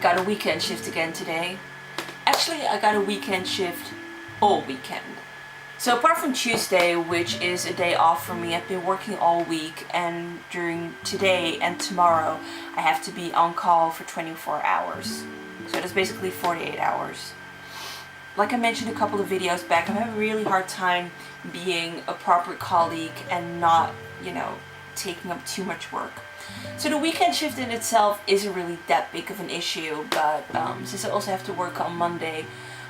got a weekend shift again today. Actually, I got a weekend shift all weekend. So apart from Tuesday, which is a day off for me, I've been working all week, and during today and tomorrow I have to be on call for 24 hours. So that's basically 48 hours. Like I mentioned a couple of videos back, I'm having a really hard time being a proper colleague and not, taking up too much work. So the weekend shift in itself isn't really that big of an issue, but since I also have to work on Monday,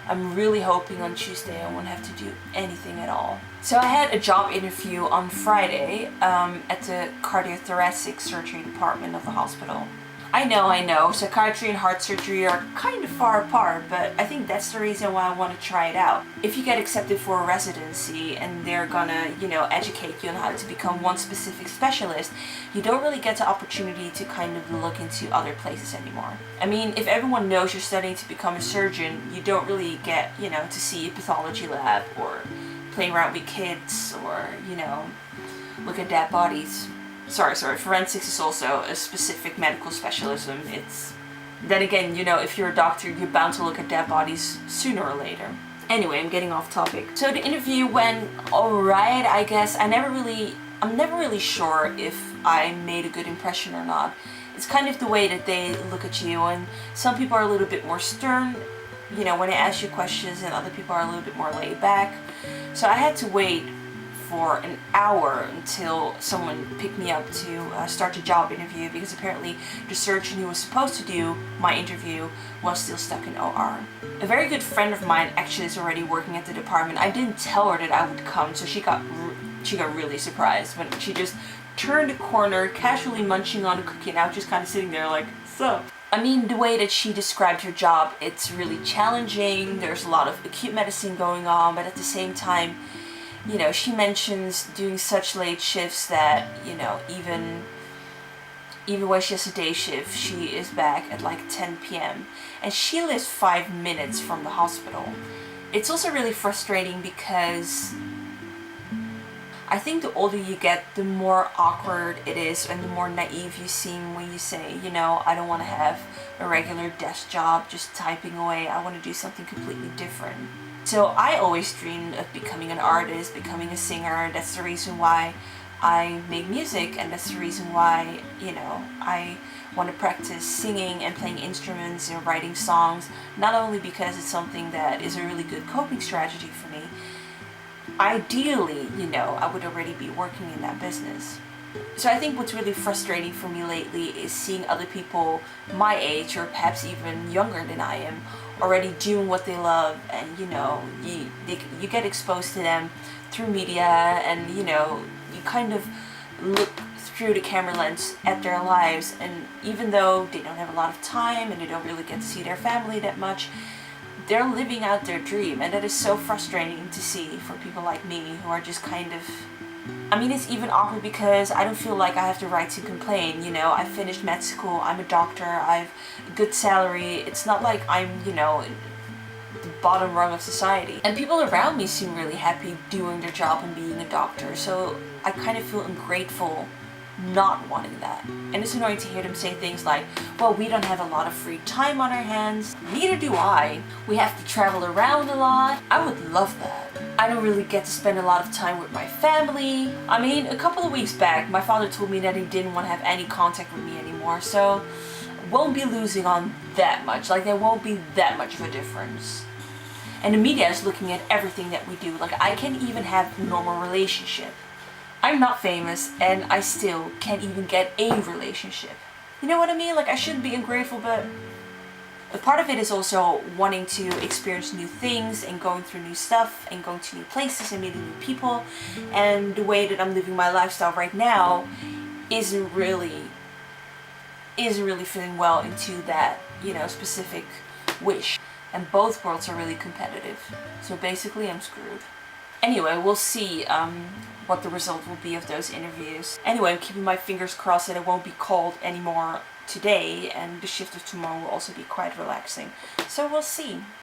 I'm really hoping on Tuesday I won't have to do anything at all. So I had a job interview on Friday at the cardiothoracic surgery department of the hospital. I know, psychiatry and heart surgery are kind of far apart, but I think that's the reason why I want to try it out. If you get accepted for a residency and they're gonna, educate you on how to become one specific specialist, you don't really get the opportunity to kind of look into other places anymore. I mean, if everyone knows you're studying to become a surgeon, you don't really get, to see a pathology lab or play around with kids or, look at dead bodies. Sorry, forensics is also a specific medical specialism. Then again, if you're a doctor, you're bound to look at dead bodies sooner or later. Anyway, I'm getting off topic. So the interview went alright, I guess. I'm never really sure if I made a good impression or not. It's kind of the way that they look at you, and some people are a little bit more stern, when they ask you questions, and other people are a little bit more laid back. So I had to wait for an hour until someone picked me up to start the job interview, because apparently the surgeon who was supposed to do my interview was still stuck in OR. A very good friend of mine actually is already working at the department. I didn't tell her that I would come, so she got really surprised when she just turned a corner, casually munching on a cookie, and I was just kind of sitting there like, so. I mean, the way that she described her job, it's really challenging. There's a lot of acute medicine going on, but at the same time, she mentions doing such late shifts that, even when she has a day shift, she is back at like 10 p.m. And she lives 5 minutes from the hospital. It's also really frustrating because I think the older you get, the more awkward it is and the more naive you seem when you say, I don't want to have a regular desk job just typing away. I want to do something completely different. So I always dreamed of becoming an artist, becoming a singer. That's the reason why I make music, and that's the reason why, I want to practice singing and playing instruments and writing songs, not only because it's something that is a really good coping strategy for me. Ideally, I would already be working in that business. So I think what's really frustrating for me lately is seeing other people my age, or perhaps even younger than I am, already doing what they love, and you get exposed to them through media, and you kind of look through the camera lens at their lives, and even though they don't have a lot of time and they don't really get to see their family that much, they're living out their dream, and that is so frustrating to see for people like me who are just kind of, it's even awkward because I don't feel like I have the right to complain. I finished med school, I'm a doctor, I have a good salary. It's not like I'm, the bottom rung of society. And people around me seem really happy doing their job and being a doctor, so I kind of feel ungrateful not wanting that. And it's annoying to hear them say things like, well, we don't have a lot of free time on our hands. Neither do I. We have to travel around a lot. I would love that. I don't really get to spend a lot of time with my family. A couple of weeks back, my father told me that he didn't want to have any contact with me anymore, so won't be losing on that much. Like, there won't be that much of a difference. And the media is looking at everything that we do. Like, I can't even have a normal relationship. I'm not famous, and I still can't even get a relationship. You know what I mean? Like, I shouldn't be ungrateful, but a part of it is also wanting to experience new things and going through new stuff and going to new places and meeting new people. And the way that I'm living my lifestyle right now isn't really fitting well into that, specific wish. And both worlds are really competitive. So basically, I'm screwed. Anyway, we'll see what the result will be of those interviews. Anyway, I'm keeping my fingers crossed that I won't be called anymore today, and the shift of tomorrow will also be quite relaxing. So we'll see.